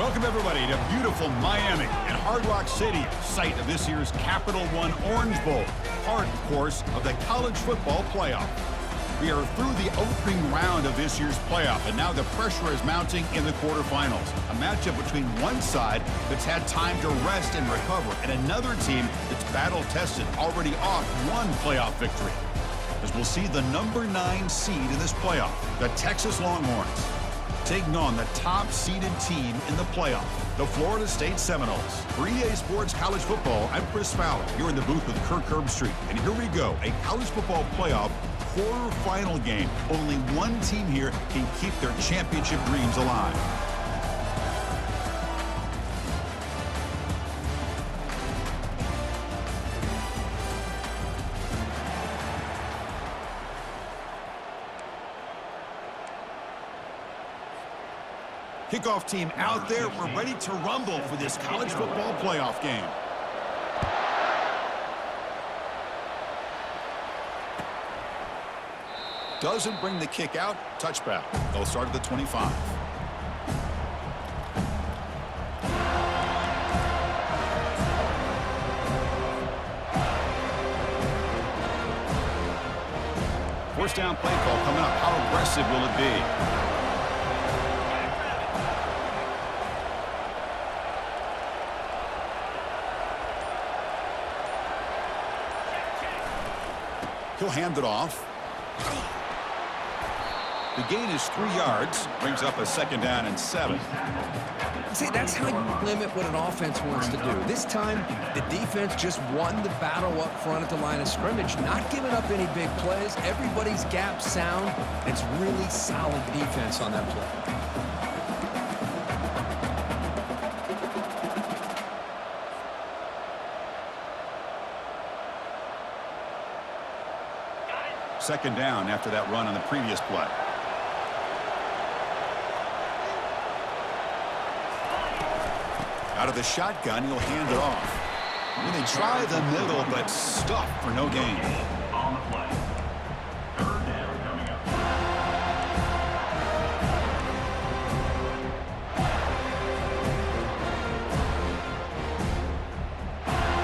Welcome, everybody, to beautiful Miami and Hard Rock Stadium, site of this year's Capital One Orange Bowl, part, of course, of the college football playoff. We are through the opening round of this year's playoff, and now the pressure is mounting in the quarterfinals. A matchup between one side that's had time to rest and recover, and another team that's battle-tested, already off one playoff victory. As we'll see the number 9 seed in this playoff, the Texas Longhorns, taking on the top-seeded team in the playoff, the Florida State Seminoles. For EA Sports College Football, I'm Chris Fowler, here in the booth with Kirk Herbstreit. And here we go, a college football playoff quarterfinal game. Only one team here can keep their championship dreams alive. Kickoff team out there. We're ready to rumble for this college football playoff game. Doesn't bring the kick out. Touchback. They'll start at the 25. First down play call coming up. How aggressive will it be? He'll hand it off. The gain is 3 yards, brings up a second down and 7. See, that's how you limit what an offense wants to do. This time, the defense just won the battle up front at the line of scrimmage, not giving up any big plays. Everybody's gap sound. It's really solid defense on that play. Second down after that run on the previous play. Out of the shotgun, he'll hand it off. And they try the middle, but stuffed for no gain. On the play. Third down coming up.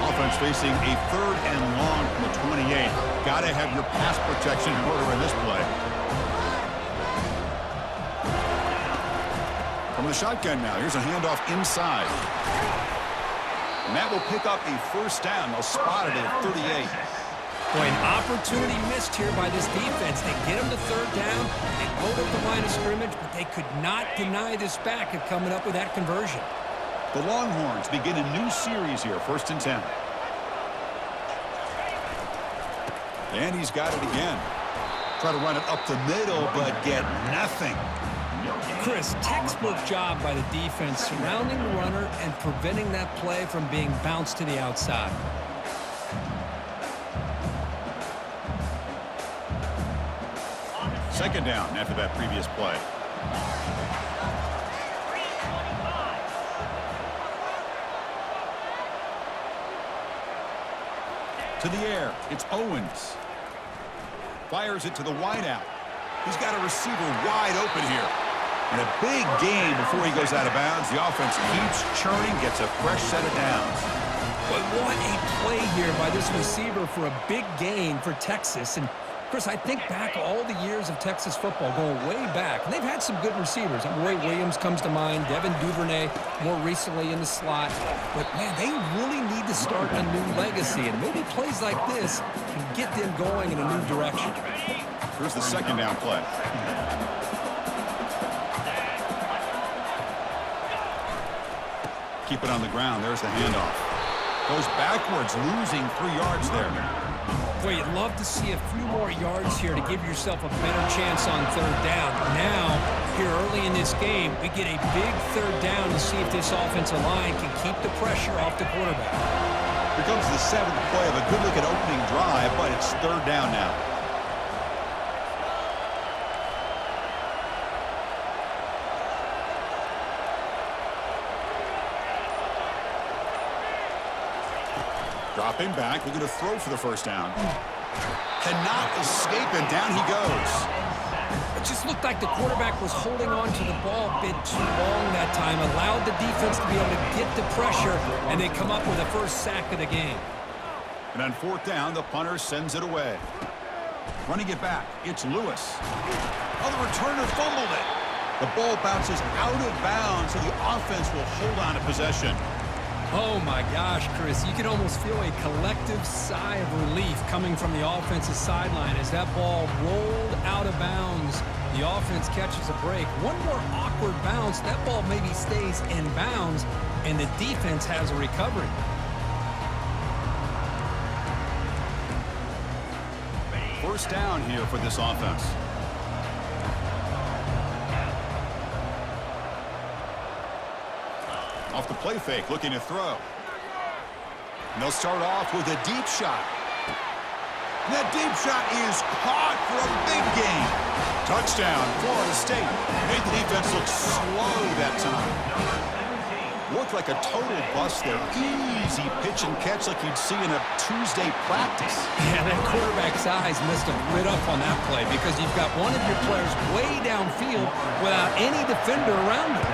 Offense facing a third and long from the 28. Got to have your pass protection in order in this play. From the shotgun now, here's a handoff inside. And that will pick up a first down. They'll spot it at 38. Boy, an opportunity missed here by this defense. They get them to third down, they load up the line of scrimmage, but they could not deny this back of coming up with that conversion. The Longhorns begin a new series here, 1st and 10. And he's got it again. Try to run it up the middle, but get nothing. Chris, textbook job by the defense surrounding the runner and preventing that play from being bounced to the outside. Second down after that previous play. To the air, it's Owens. Fires it to the wideout. He's got a receiver wide open here. And a big gain before he goes out of bounds. The offense keeps churning, gets a fresh set of downs. But what a play here by this receiver for a big gain for Texas. And Chris, I think back all the years of Texas football, going way back, and they've had some good receivers. Roy Williams comes to mind, Devin Duvernay more recently in the slot. But, man, they really need to start a new legacy, and maybe plays like this can get them going in a new direction. Here's the second down play. Keep it on the ground. There's the handoff. Goes backwards, losing 3 yards there. Boy, you'd love to see a few more yards here to give yourself a better chance on third down. Now, here early in this game, we get a big third down to see if this offensive line can keep the pressure off the quarterback. Here comes the 7th play of a good-looking opening drive, but it's third down now. Dropping back, looking to throw for the first down. Cannot escape, and down he goes. It just looked like the quarterback was holding on to the ball a bit too long that time, allowed the defense to be able to get the pressure, and they come up with the first sack of the game. And on fourth down, the punter sends it away. Running it back, it's Lewis. Oh, the returner fumbled it. The ball bounces out of bounds, so the offense will hold on to possession. Oh, my gosh, Chris. You can almost feel a collective sigh of relief coming from the offensive sideline as that ball rolled out of bounds. The offense catches a break. One more awkward bounce. That ball maybe stays in bounds, and the defense has a recovery. First down here for this offense. Off the play fake, looking to throw. And they'll start off with a deep shot. And that deep shot is caught for a big gain. Touchdown, Florida State. Made the defense look slow that time. Looked like a total bust there. Easy pitch and catch like you'd see in a Tuesday practice. Yeah, that quarterback's eyes must have lit up on that play because you've got one of your players way downfield without any defender around him.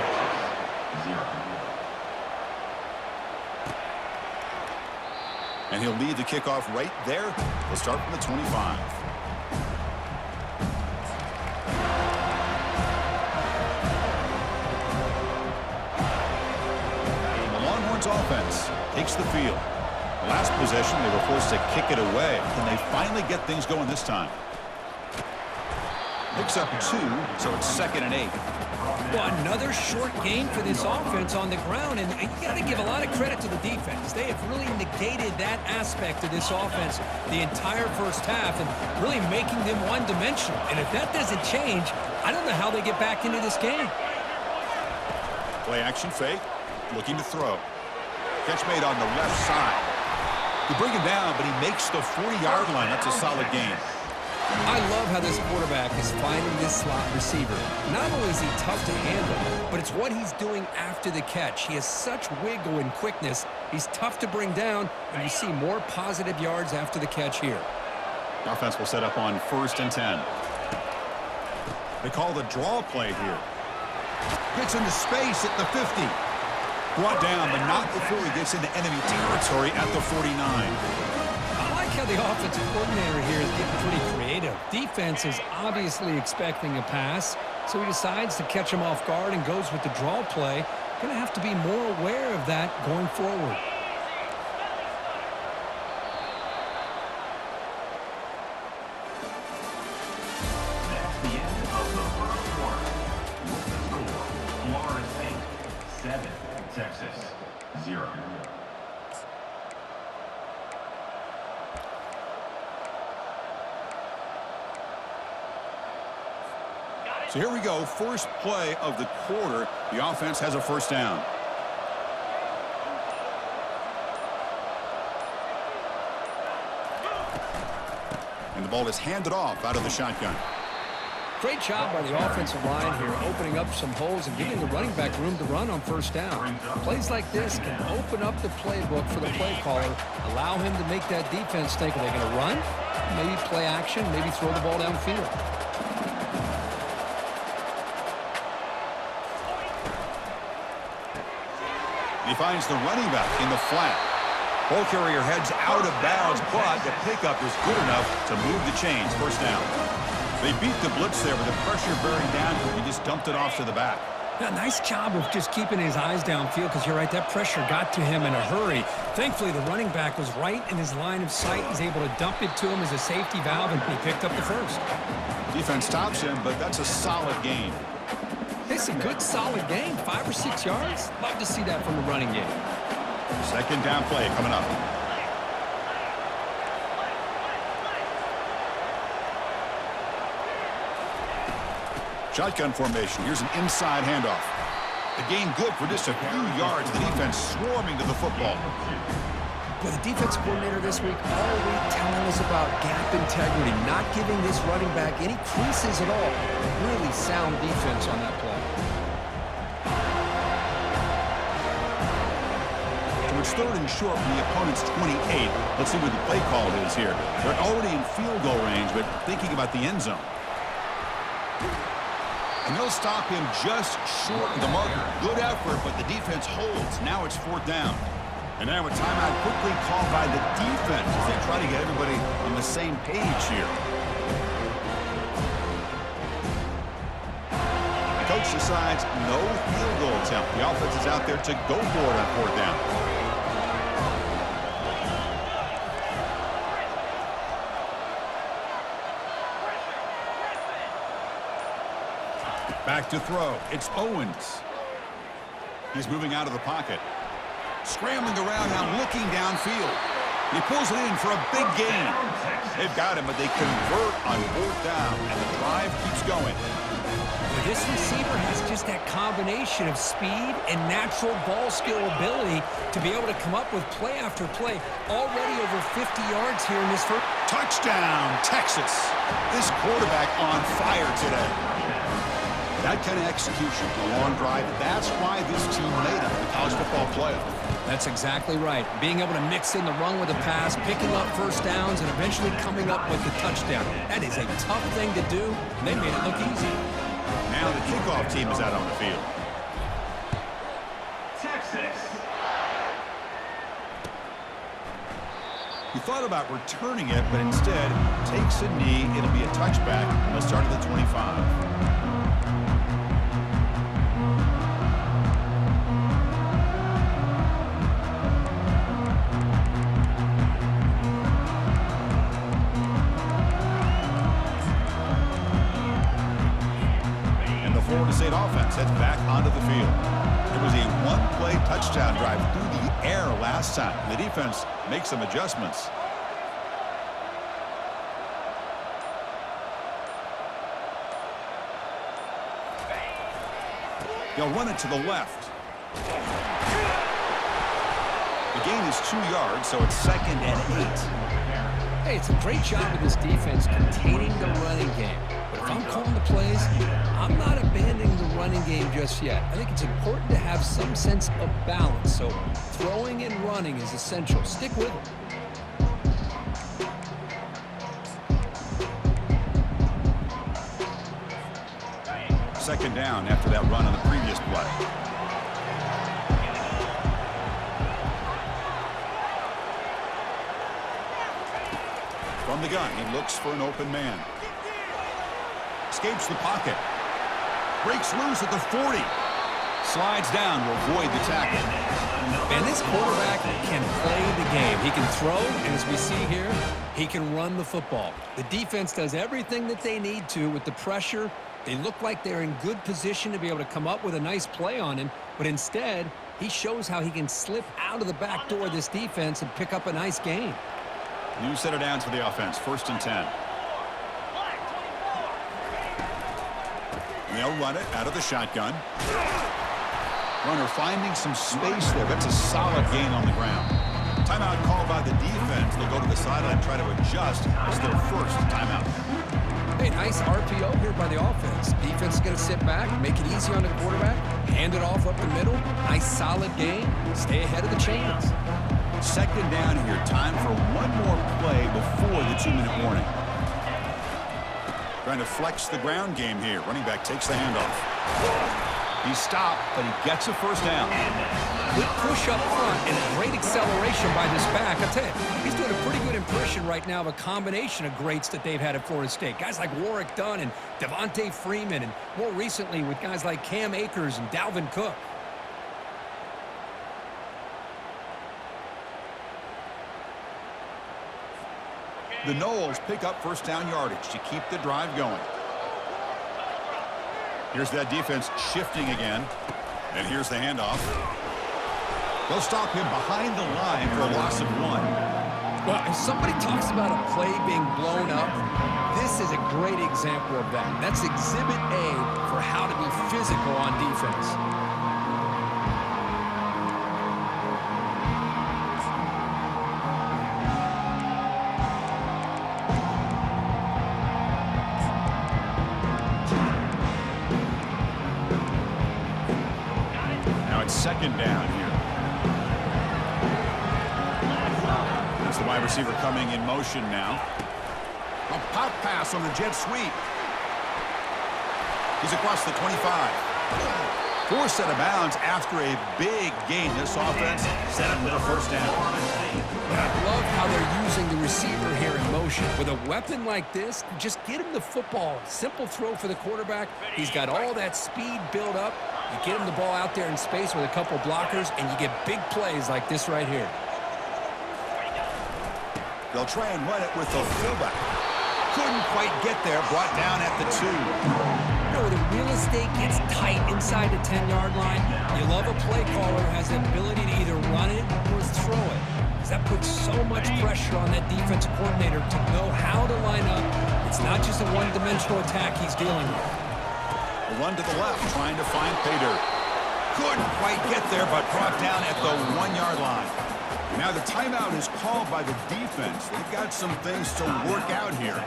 And he'll lead the kickoff right there. We'll start from the 25. The Longhorns offense takes the field. The last possession, they were forced to kick it away. Can they finally get things going this time? Picks up 2, so it's 2nd and 8. Well, another short game for this offense on the ground, and you got to give a lot of credit to the defense. They have really negated that aspect of this offense the entire first half and really making them one-dimensional. And if that doesn't change, I don't know how they get back into this game. Play action fake, looking to throw. Catch made on the left side. You bring him down, but he makes the 40-yard line. That's a solid gain. I love how this quarterback is finding this slot receiver. Not only is he tough to handle, but it's what he's doing after the catch. He has such wiggle and quickness. He's tough to bring down, and you see more positive yards after the catch here. The offense will set up on 1st and 10. They call the draw play here. Gets into space at the 50. Brought down, but not before he gets into enemy territory at the 49. I like how the offensive coordinator here is getting pretty creative. Defense is obviously expecting a pass, so he decides to catch him off guard and goes with the draw play. Going to have to be more aware of that going forward. That's the end of the first quarter. With the score, Florida State 7, Texas 0. So here we go, first play of the quarter. The offense has a first down. And the ball is handed off out of the shotgun. Great job by the offensive line here, opening up some holes and giving the running back room to run on first down. Plays like this can open up the playbook for the play caller, allow him to make that defense think, are they going to run? Maybe play action, maybe throw the ball downfield. He finds the running back in the flat. Ball carrier heads out of bounds, but the pickup is good enough to move the chains. First down. They beat the blitz there with the pressure bearing down. He just dumped it off to the back. Yeah, nice job of just keeping his eyes downfield because you're right, that pressure got to him in a hurry. Thankfully, the running back was right in his line of sight. He's able to dump it to him as a safety valve, and he picked up the first. Defense stops him, but that's a solid gain. It's a good, solid game, 5 or 6 yards. Love to see that from the running game. Second down play coming up. Shotgun formation. Here's an inside handoff. The gain good for just a few yards. The defense swarming to the football. But the defense coordinator this week all week telling us about gap integrity, not giving this running back any creases at all. Really sound defense on that play. So it's 3rd and short from the opponent's 28. Let's see what the play call is here. They're already in field goal range, but thinking about the end zone. And they'll stop him just short of the marker. Good effort, but the defense holds. Now it's 4th down. And now a timeout quickly called by the defense as they try to get everybody on the same page here. The coach decides no field goal attempt. The offense is out there to go for it on 4th down. Back to throw. It's Owens. He's moving out of the pocket. Scrambling around now, looking downfield. He pulls it in for a big gain. They've got him, but they convert on 4th down, and the drive keeps going. This receiver has just that combination of speed and natural ball skill ability to be able to come up with play after play. Already over 50 yards here in this first. Touchdown, Texas. This quarterback on fire today. That kind of execution, a long drive, that's why this team made it to the college football playoff. That's exactly right. Being able to mix in the run with the pass, picking up first downs, and eventually coming up with the touchdown. That is a tough thing to do, and they made it look easy. Now the kickoff team is out on the field. Texas. He thought about returning it, but instead takes a knee. It'll be a touchback. They'll start at the 25. Florida State offense heads back onto the field. It was a one-play touchdown drive through the air last time. The defense makes some adjustments. They'll run it to the left. The gain is 2 yards, so it's 2nd and 8. Hey, it's a great job of this defense containing the running game. But if I'm calling the plays, I'm not abandoning the running game just yet. I think it's important to have some sense of balance. So throwing and running is essential. Stick with it. 2nd down after that run on the previous play. From the gun, he looks for an open man. Escapes the pocket. Breaks loose at the 40. Slides down to avoid the tackle. And this quarterback can play the game. He can throw, and as we see here, he can run the football. The defense does everything that they need to with the pressure. They look like they're in good position to be able to come up with a nice play on him, but instead, he shows how he can slip out of the back door of this defense and pick up a nice gain. New set of downs for the offense, 1st and 10. They'll run it out of the shotgun. Runner finding some space there. That's a solid gain on the ground. Timeout called by the defense. They'll go to the sideline, try to adjust. It's their first timeout. Hey, nice RPO here by the offense. Defense is going to sit back, make it easy on the quarterback, hand it off up the middle. Nice solid gain. Stay ahead of the chains. 2nd down here. Time for one more play before the 2-minute warning. Trying to flex the ground game here. Running back takes the handoff. He's stopped, but he gets a 1st down. Good push up front and great acceleration by this back. I'll tell you, he's doing a pretty good impression right now of a combination of greats that they've had at Florida State. Guys like Warrick Dunn and Devontae Freeman, and more recently with guys like Cam Akers and Dalvin Cook. The Noles pick up 1st down yardage to keep the drive going. Here's that defense shifting again. And here's the handoff. They'll stop him behind the line for a loss of 1. Well, if somebody talks about a play being blown up, this is a great example of that. That's Exhibit A for how to be physical on defense. Now it's 2nd down here. It's the wide receiver coming in motion now. A pop pass on the jet sweep. He's across the 25. Forced out of bounds after a big gain. This offense set him with a first down. I love how they're using the receiver here in motion. With a weapon like this, just get him the football. Simple throw for the quarterback. He's got all that speed built up. You get him the ball out there in space with a couple blockers, and you get big plays like this right here. They'll try and run it with the fullback. Couldn't quite get there. Brought down at the 2. You know, the real estate gets tight inside the 10-yard line. You love a play caller who has the ability to either run it or throw it. Because that puts so much pressure on that defensive coordinator to know how to line up. It's not just a one-dimensional attack he's dealing with. A run to the left, trying to find Pater. Couldn't quite get there, but brought down at the 1-yard line. Now the timeout is called by the defense. They've got some things to work out here.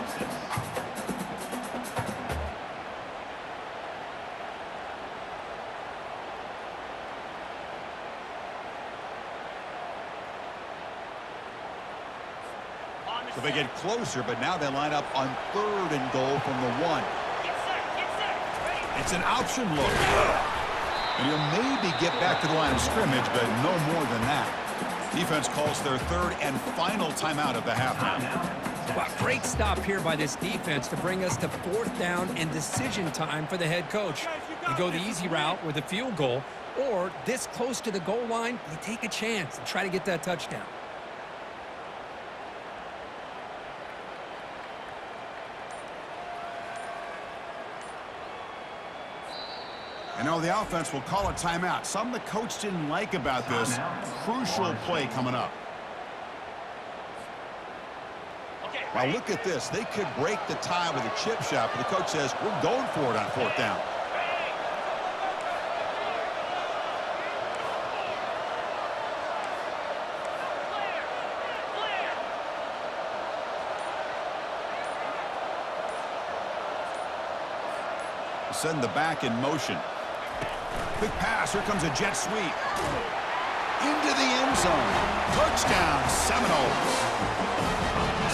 So they get closer, but now they line up on 3rd and goal from the 1. It's an option look. And he'll maybe get back to the line of scrimmage, but no more than that. Defense calls their 3rd and final timeout of the half now. Wow, great stop here by this defense to bring us to 4th down and decision time for the head coach. You go the easy route with a field goal, or this close to the goal line, you take a chance and try to get that touchdown. And now the offense will call a timeout. Something the coach didn't like about this. Crucial play coming up. Now look at this. They could break the tie with a chip shot, but the coach says, we're going for it on 4th down. Send the back in motion. Quick pass. Here comes a jet sweep. Into the end zone. Touchdown, Seminoles.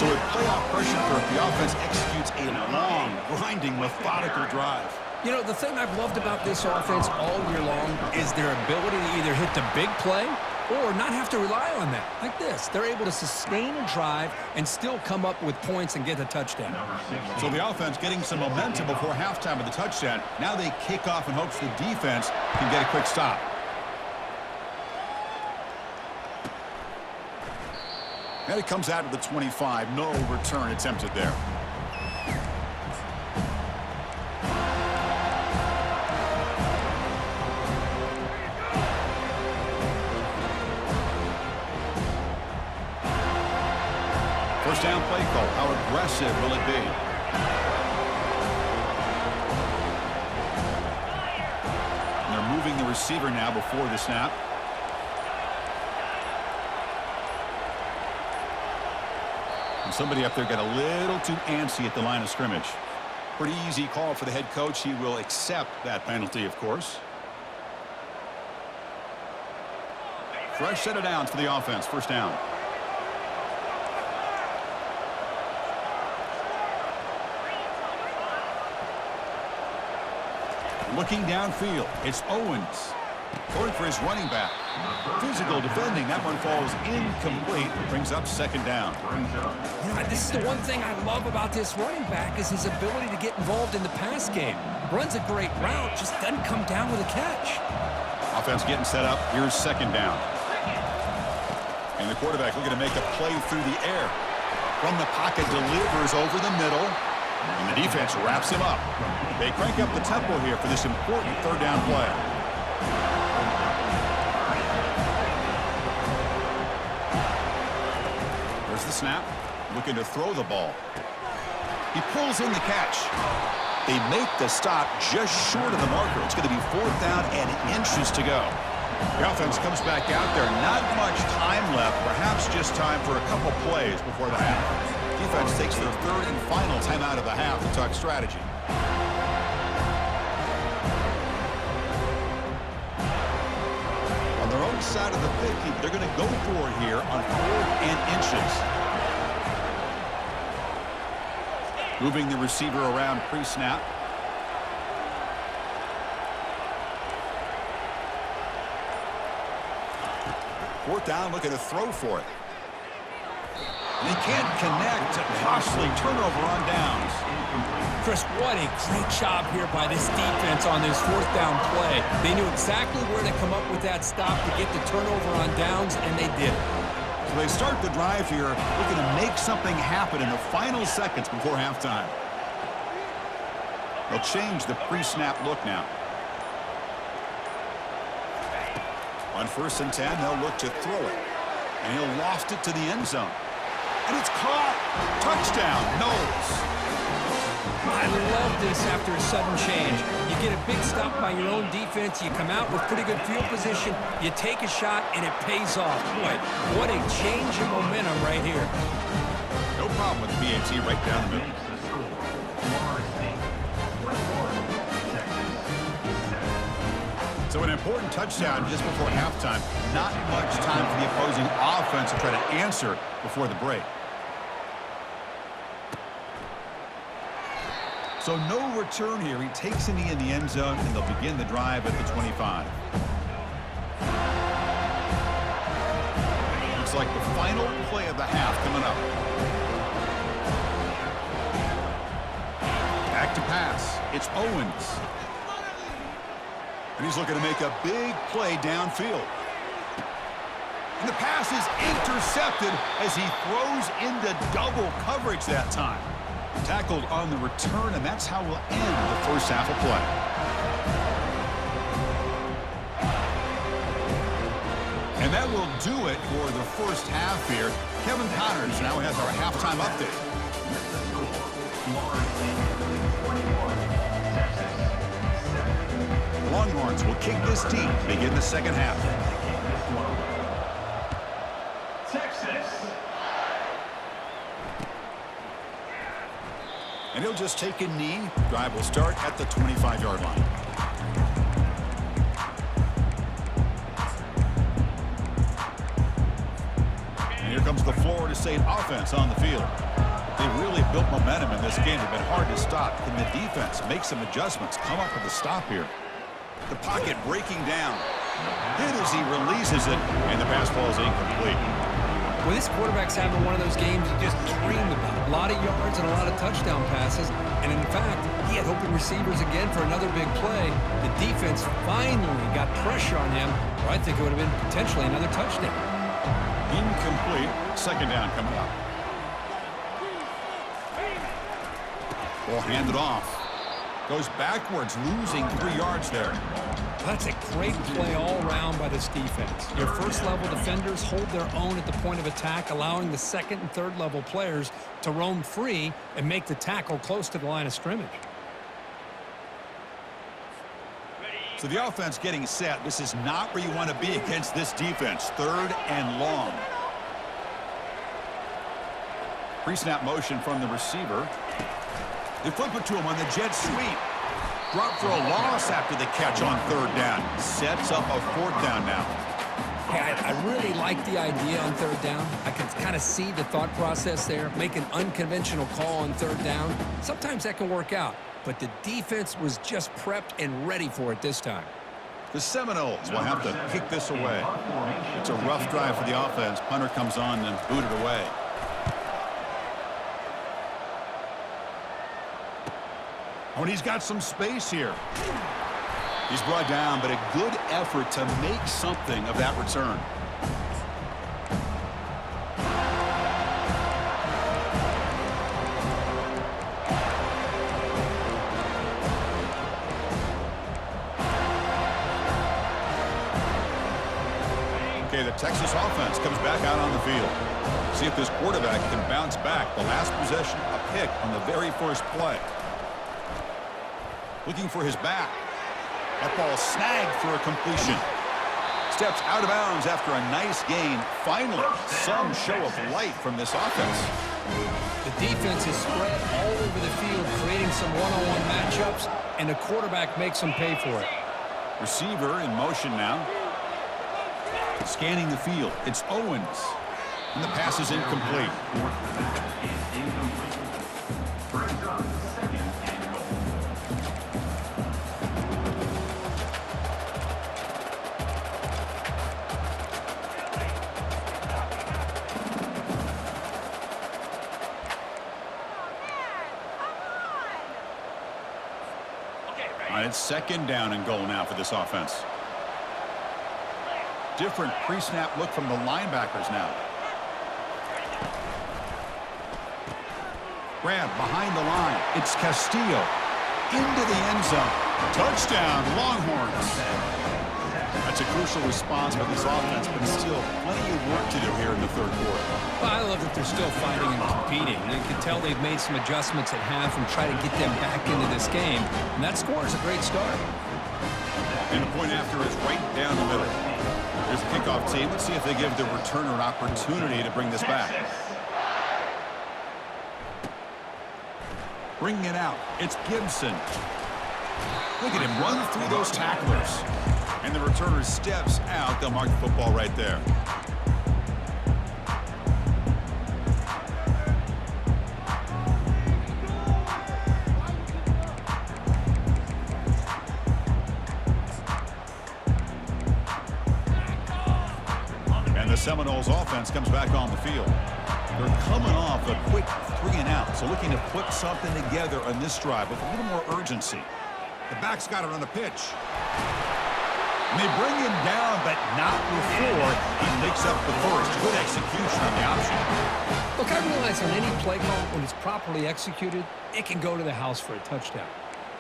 So with playoff pressure for it, the offense executes a long, grinding, methodical drive. You know, the thing I've loved about this offense all year long is their ability to either hit the big play or not have to rely on that. Like this. They're able to sustain a drive and still come up with points and get a touchdown. So the offense getting some momentum before halftime of the touchdown. Now they kick off in hopes the defense can get a quick stop. And it comes out of the 25. No return attempted there. First down play call. How aggressive will it be? And they're moving the receiver now before the snap. And somebody up there got a little too antsy at the line of scrimmage. Pretty easy call for the head coach. He will accept that penalty, of course. Fresh set of downs for the offense. First down. Looking downfield, it's Owens. Going for his running back. Physical defending. That one falls incomplete. Brings up 2nd down. You know, this is the one thing I love about this running back is his ability to get involved in the pass game. Runs a great route, just doesn't come down with a catch. Offense getting set up. Here's 2nd down. And the quarterback looking to make a play through the air. From the pocket, delivers over the middle. And the defense wraps him up. They crank up the tempo here for this important 3rd down play. There's the snap. Looking to throw the ball. He pulls in the catch. They make the stop just short of the marker. It's going to be 4th down and inches to go. The offense comes back out there. Not much time left. Perhaps just time for a couple plays before the half. Defense takes their 3rd and final timeout of the half to talk strategy. On their own side of the 50, they're going to go for it here on 4th and inches. Moving the receiver around pre-snap. Fourth down, looking to throw for it. And he can't connect. A costly turnover on downs. Chris, what a great job here by this defense on this fourth down play. They knew exactly where to come up with that stop to get the turnover on downs, and they did it. So they start the drive here, looking to make something happen in the final seconds before halftime. They'll change the pre-snap look now. On 1st and 10, they'll look to throw it. And he'll loft it to the end zone. And it's caught. Touchdown, Knowles. I love this after a sudden change. You get a big stop by your own defense. You come out with pretty good field position. You take a shot, and it pays off. Boy, what a change in momentum right here. No problem with the BAT right down the middle. Makes the score. Florida State 21, Texas 7. So an important touchdown just before halftime. Not much time for the opposing offense to try to answer before the break. So no return here. He takes it in the end zone, and they'll begin the drive at the 25. Looks like the final play of the half coming up. Back to pass. It's Owens. And he's looking to make a big play downfield. And the pass is intercepted as he throws into double coverage that time. Tackled on the return, and that's how we'll end the first half of play. And that will do it for the first half here. Kevin Connors now has our halftime update. Florida State 21, Texas 7. Longhorns will kick this team to begin the second half. Texas. And he'll just take a knee. Drive will start at the 25-yard line. And here comes the Florida State offense on the field. They really built momentum in this game. They've been hard to stop. Can the defense make some adjustments, come up with a stop here? The pocket breaking down. Hit as he releases it, and the pass ball is incomplete. Well, this quarterback's having one of those games you just dreamed about. A lot of yards and a lot of touchdown passes. And in fact, he had open receivers again for another big play. The defense finally got pressure on him, or I think it would have been potentially another touchdown. Incomplete. Second down coming up. Ball handed off. Goes backwards, losing 3 yards there. That's a great play all around by this defense. Your first-level defenders hold their own at the point of attack, allowing the second and third-level players to roam free and make the tackle close to the line of scrimmage. So the offense getting set. This is not where you want to be against this defense. 3rd and long. Pre-snap motion from the receiver. They flip it to him on the jet sweep. Drop for a loss after the catch on 3rd down. Sets up a 4th down now. Hey, I really like the idea on 3rd down. I can kind of see the thought process there. Make an unconventional call on 3rd down. Sometimes that can work out, but the defense was just prepped and ready for it this time. The Seminoles will have to kick this away. It's a rough drive for the offense. Punter comes on and booted away. Oh, and he's got some space here. He's brought down, but a good effort to make something of that return. Okay, the Texas offense comes back out on the field. See if this quarterback can bounce back. The last possession, a pick on the very first play. Looking for his back. That ball snagged for a completion. Steps out of bounds after a nice gain. Finally, some show of life from this offense. The defense is spread all over the field, creating some one-on-one matchups, and the quarterback makes them pay for it. Receiver in motion now. Scanning the field. It's Owens. And the pass is incomplete. All right, it's second down and goal now for this offense. Different pre-snap look from the linebackers now. Grab behind the line. It's Castillo into the end zone. Touchdown, Longhorns. That's a crucial response by this offense, but still plenty of work to do here in the third quarter. Well, I love that they're still fighting and competing. You can tell they've made some adjustments at half and try to get them back into this game. And that score is a great start. And the point after is right down the middle. Here's the kickoff team. Let's see if they give the returner an opportunity to bring this back. Bringing it out. It's Gibson. Look at him run through those tacklers. And the returner steps out. They'll mark the football right there. And the Seminoles offense comes back on the field. They're coming off a quick 3-and-out, so looking to put something together on this drive with a little more urgency. The back's got it on the pitch. And they bring him down, but not before he picks up the first. Good execution on the option. Look, I realize on any play call, when it's properly executed, it can go to the house for a touchdown.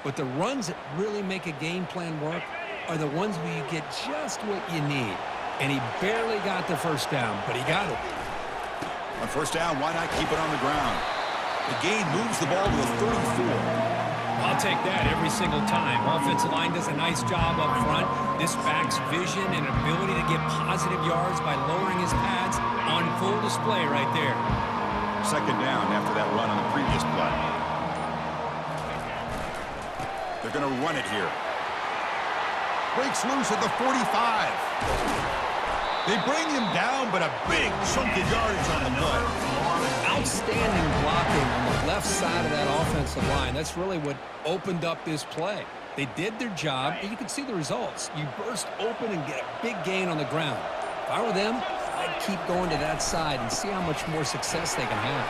But the runs that really make a game plan work are the ones where you get just what you need. And he barely got the first down, but he got it. On first down, why not keep it on the ground? The gain moves the ball to the 34. I'll take that every single time. Offensive line does a nice job up front. This back's vision and ability to get positive yards by lowering his pads on full display right there. Second down after that run on the previous play. They're going to run it here. Breaks loose at the 45. They bring him down, but a big chunk of yardage on the play. Outstanding blocking on the left side of that offensive line. That's really what opened up this play. They did their job, and you can see the results. You burst open and get a big gain on the ground. If I were them, I'd keep going to that side and see how much more success they can have.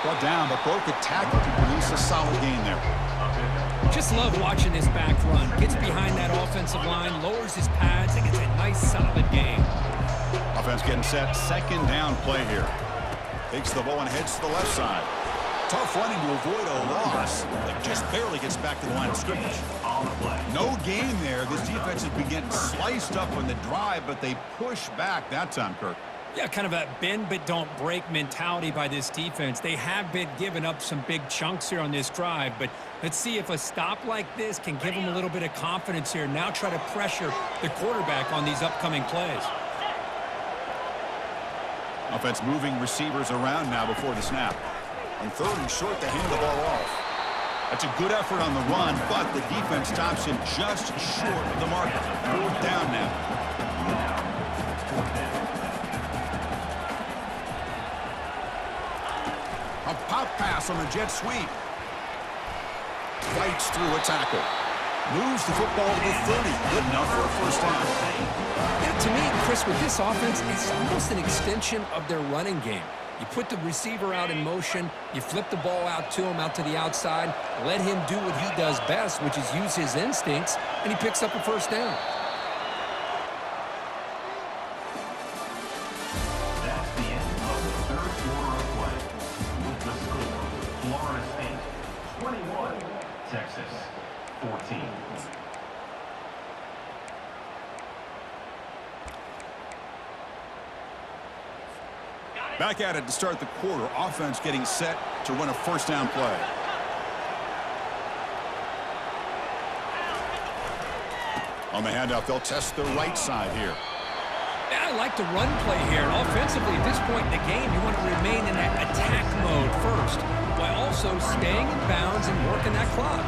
Brought down, but broke a tackle to produce a solid gain there. Just love watching this back run. Gets behind that offensive line, lowers his pads, and gets a nice solid gain. Offense getting set. Second down play here. Takes the ball and heads to the left side. Tough running to avoid a loss, but just barely gets back to the line of scrimmage. No gain there. This defense has been getting sliced up on the drive, but they push back that time, Kirk. Yeah, kind of a bend but don't break mentality by this defense. They have been giving up some big chunks here on this drive, but let's see if a stop like this can give them a little bit of confidence here. Now try to pressure the quarterback on these upcoming plays. Offense moving receivers around now before the snap. On third and short, they hand the ball off. That's a good effort on the run, but the defense stops him just short of the marker. Fourth down now. A pop pass on the jet sweep. Fights through a tackle. Moves the football to the 30. Good enough for a first down. Yeah, to me, Chris, with this offense, it's almost an extension of their running game. You put the receiver out in motion, you flip the ball out to him, out to the outside, let him do what he does best, which is use his instincts, and he picks up a first down. That's the end of the third quarter of play. With the score, Florida State 21, Texas 14. Back at it to start the quarter. Offense getting set to run a first down play. On the handoff, they'll test the right side here. Yeah, I like the run play here. And offensively, at this point in the game, you want to remain in that attack mode first, while also staying in bounds and working that clock.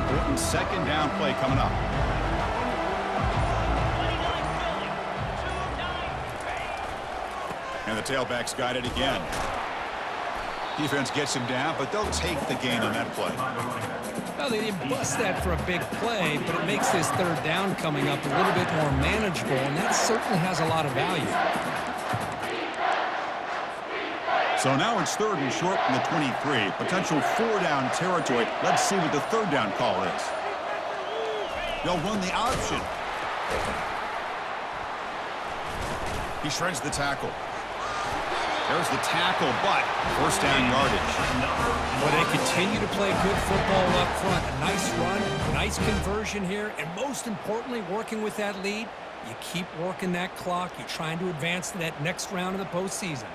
Important second down play coming up. And the tailback's got it again. Defense gets him down, but they'll take the gain on that play. Well, they didn't bust that for a big play, but it makes this third down coming up a little bit more manageable, and that certainly has a lot of value. So now it's 3rd and short from the 23. Potential 4-down territory. Let's see what the 3rd down call is. They'll run the option. He shreds the tackle. There's the tackle, but first down yardage. Well, they continue to play good football up front. A nice run, nice conversion here, and most importantly, working with that lead, you keep working that clock. You're trying to advance to that next round of the postseason.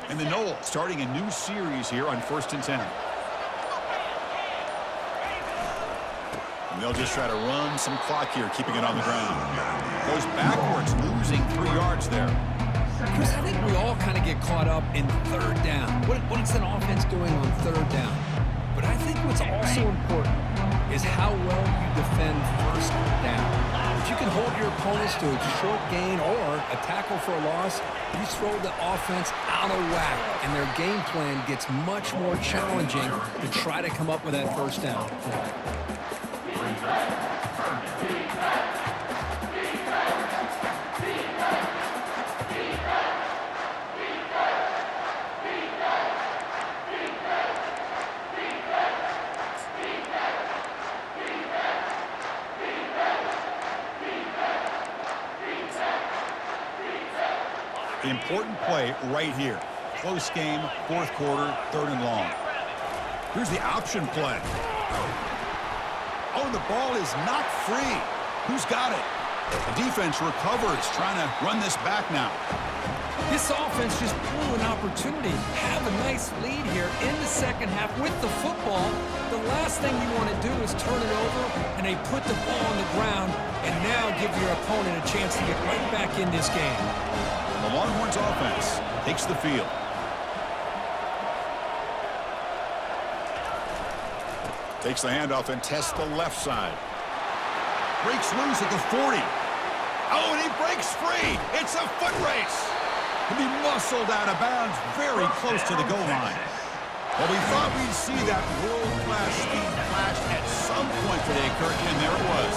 And the Noles starting a new series here on 1st and 10. And they'll just try to run some clock here, keeping it on the ground. Goes backwards, losing 3 yards there. Chris, I think we all kind of get caught up in 3rd down. What is an offense doing on 3rd down? But I think what's also important is how well you defend 1st down. If you can hold your opponents to a short gain or a tackle for a loss, you throw the offense out of whack, and their game plan gets much more challenging to try to come up with that 1st down. The important play right here. Close game, 4th quarter, 3rd and long. Here's the option play. Oh, the ball is not free. Who's got it? The defense recovers, trying to run this back now. This offense just blew an opportunity. Have a nice lead here in the 2nd half with the football. The last thing you want to do is turn it over, and they put the ball on the ground and now give your opponent a chance to get right back in this game. The Longhorns offense takes the field. Takes the handoff and tests the left side. Breaks loose at the 40. Oh, and he breaks free. It's a foot race. He'll be muscled out of bounds very close to the goal line. Well, we thought we'd see that world-class speed flash at some point today, Kurt, and there it was.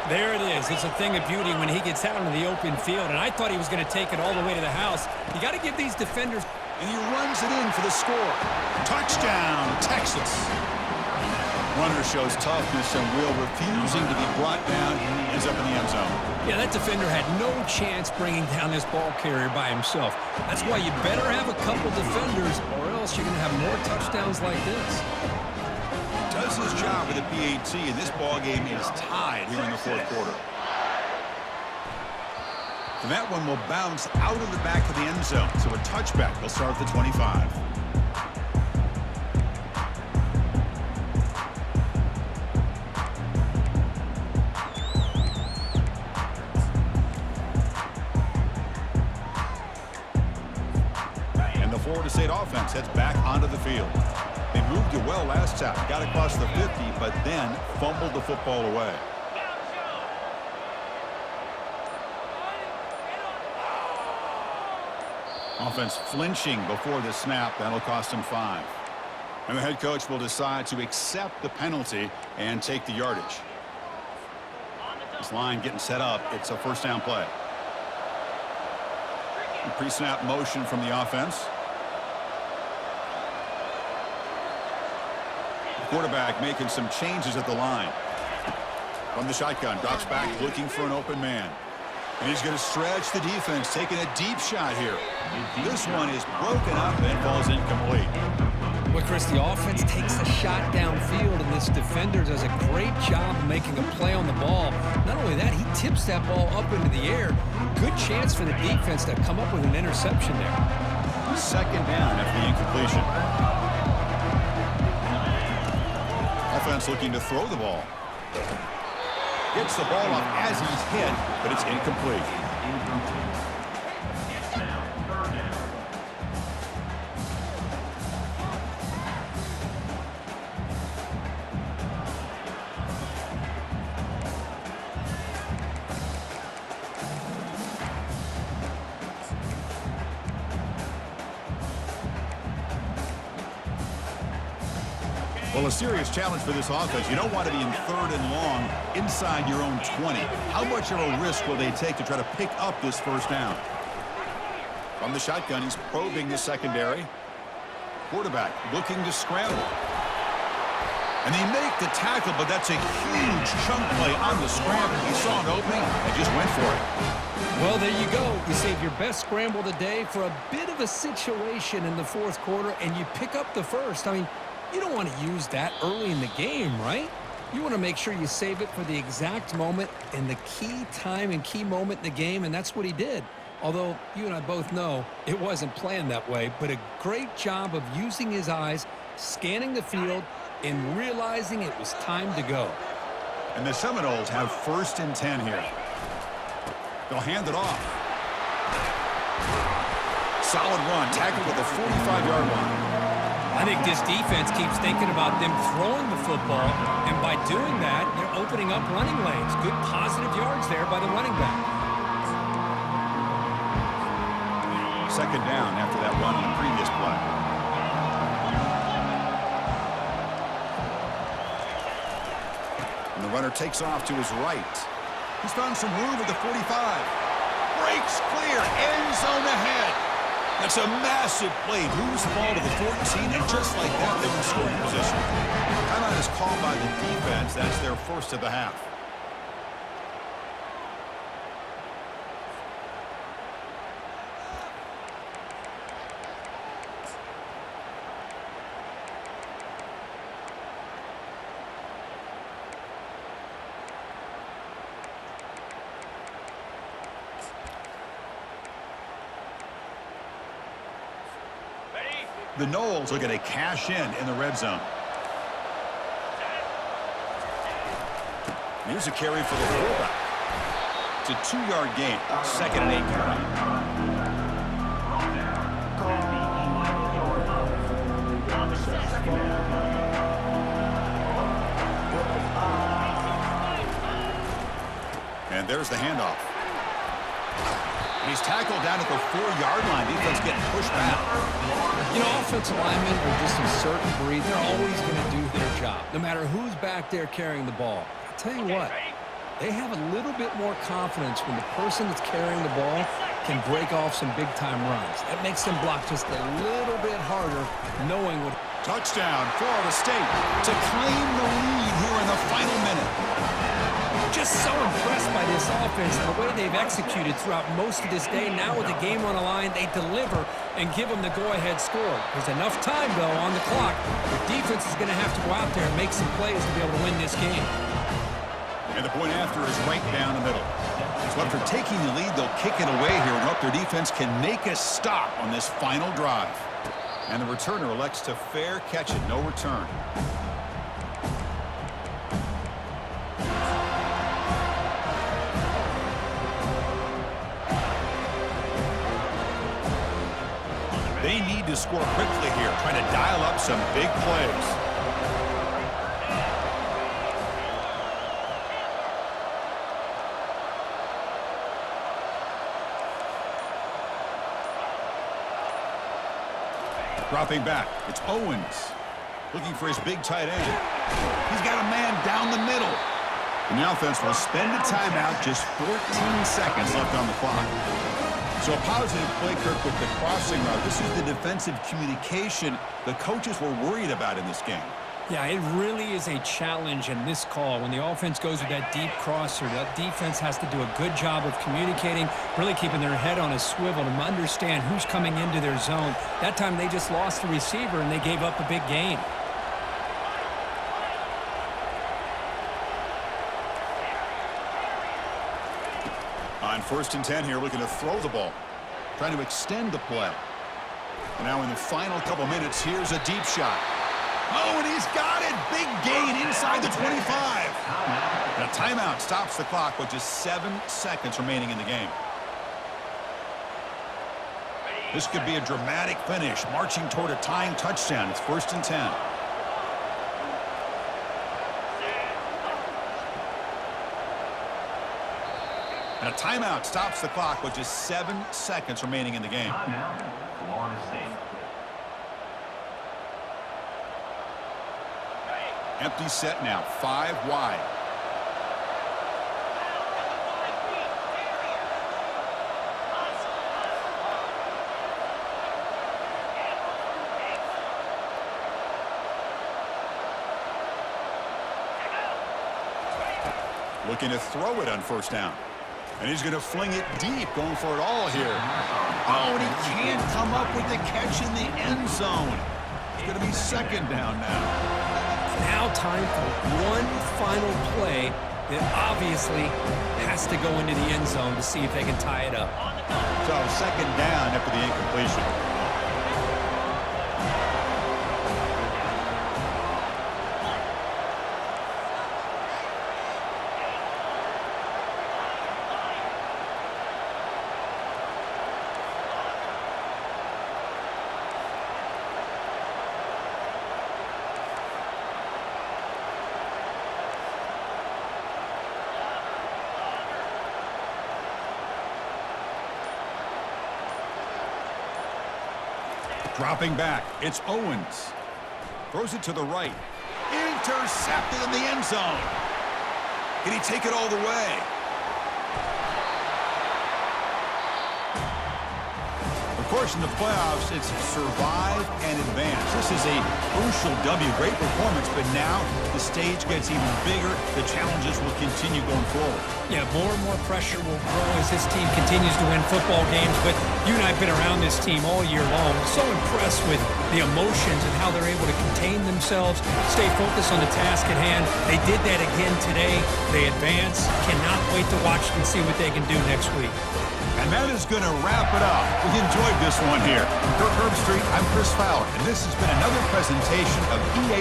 There it is. It's a thing of beauty when he gets out into the open field, and I thought he was going to take it all the way to the house. You got to give these defenders... And he runs it in for the score. Touchdown, Texas. Runner shows toughness and will, refusing to be brought down, ends up in the end zone. Yeah, that defender had no chance bringing down this ball carrier by himself. That's why you better have a couple defenders, or else you're going to have more touchdowns like this. Does his job with the PAT, and this ball game is tied here in the 4th quarter. And that one will bounce out of the back of the end zone, so a touchback will start at the 25. And the Florida State offense heads back onto the field. They moved it well last time, got across the 50, but then fumbled the football away. Offense flinching before the snap. That'll cost him 5. And the head coach will decide to accept the penalty and take the yardage. This line getting set up. It's a 1st down play. Pre-snap motion from the offense. Quarterback making some changes at the line. From the shotgun, drops back looking for an open man. And he's going to stretch the defense, taking a deep shot here. This one is broken up and falls incomplete. Well, Chris, the offense takes a shot downfield, and this defender does a great job of making a play on the ball. Not only that, he tips that ball up into the air. Good chance for the defense to come up with an interception there. 2nd down after the incompletion. Offense looking to throw the ball. Gets the ball up as he's hit, but it's incomplete. It's now 3rd down. Well, a serious challenge for this offense. You don't want to be in 3rd and long inside your own 20. How much of a risk will they take to try to pick up this first down? From the shotgun, he's probing the secondary. Quarterback looking to scramble. And they make the tackle, but that's a huge chunk play on the scramble. He saw an opening and just went for it. Well, there you go. You save your best scramble today for a bit of a situation in the 4th quarter, and you pick up the first. I mean, you don't want to use that early in the game, right? You want to make sure you save it for the exact moment and the key time and key moment in the game, and that's what he did. Although you and I both know it wasn't planned that way, but a great job of using his eyes, scanning the field, and realizing it was time to go. And the Seminoles have 1st and 10 here. They'll hand it off. Solid run, tackled at the 45-yard line. I think this defense keeps thinking about them throwing the football, and by doing that, they're opening up running lanes. Good positive yards there by the running back. 2nd down after that run on the previous play. And the runner takes off to his right. He's found some room at the 45. Breaks clear, end zone ahead. That's a massive play. Moves the ball to the 14, and just like that, they're in scoring position. Timeout is called by the defense. That's their first of the half. The Noles are going to cash in the red zone. Here's a carry for the fullback. It's a 2-yard gain. 2nd and 8 coming. And there's the handoff. He's tackled down at the 4-yard line. Defense getting pushed back. You know, offensive linemen are just a certain breed. They're always going to do their job, no matter who's back there carrying the ball. I'll tell you what, they have a little bit more confidence when the person that's carrying the ball can break off some big-time runs. That makes them block just a little bit harder, knowing what... Touchdown, Florida State to claim the lead here in the final minute. Just so impressed by this offense and the way they've executed throughout most of this day. Now with the game on the line, they deliver and give them the go-ahead score. There's enough time, though, on the clock. The defense is going to have to go out there and make some plays to be able to win this game. And the point after is right down the middle. So after taking the lead, they'll kick it away here and hope their defense can make a stop on this final drive. And the returner elects to fair catch it, no return. They need to score quickly here, trying to dial up some big plays. Dropping back, it's Owens. Looking for his big tight end. He's got a man down the middle. And the offense will spend a timeout, just 14 seconds left on the clock. So a positive play, Kirk, with the crossing route. This is the defensive communication the coaches were worried about in this game. Yeah, it really is a challenge in this call. When the offense goes with that deep crosser, that defense has to do a good job of communicating, really keeping their head on a swivel to understand who's coming into their zone. That time they just lost the receiver and they gave up a big gain. On 1st and 10 here, looking to throw the ball, trying to extend the play. And now in the final couple minutes, here's a deep shot. Oh, and he's got it. Big gain inside the 25. And a timeout stops the clock with just 7 seconds remaining in the game. This could be a dramatic finish, marching toward a tying touchdown. It's 1st and 10. And a timeout stops the clock with just 7 seconds remaining in the game. Florida State. Empty set now, 5 wide. Looking to throw it on first down. And he's going to fling it deep, going for it all here. Oh, and he can't come up with the catch in the end zone. It's going to be second down now. Now time for one final play that obviously has to go into the end zone to see if they can tie it up. So second down after the incompletion. Dropping back, it's Owens. Throws it to the right. Intercepted in the end zone. Can he take it all the way? Of course, in the playoffs, it's survive and advance. This is a crucial W. Great performance, but now the stage gets even bigger. The challenges will continue going forward. Yeah, more and more pressure will grow as this team continues to win football games. But you and I have been around this team all year long. So impressed with the emotions and how they're able to contain themselves, stay focused on the task at hand. They did that again today. They advance. Cannot wait to watch them, see what they can do next week. And that is going to wrap it up. We enjoyed this one here. For Kirk Herbstreit, I'm Chris Fowler, and this has been another presentation of EA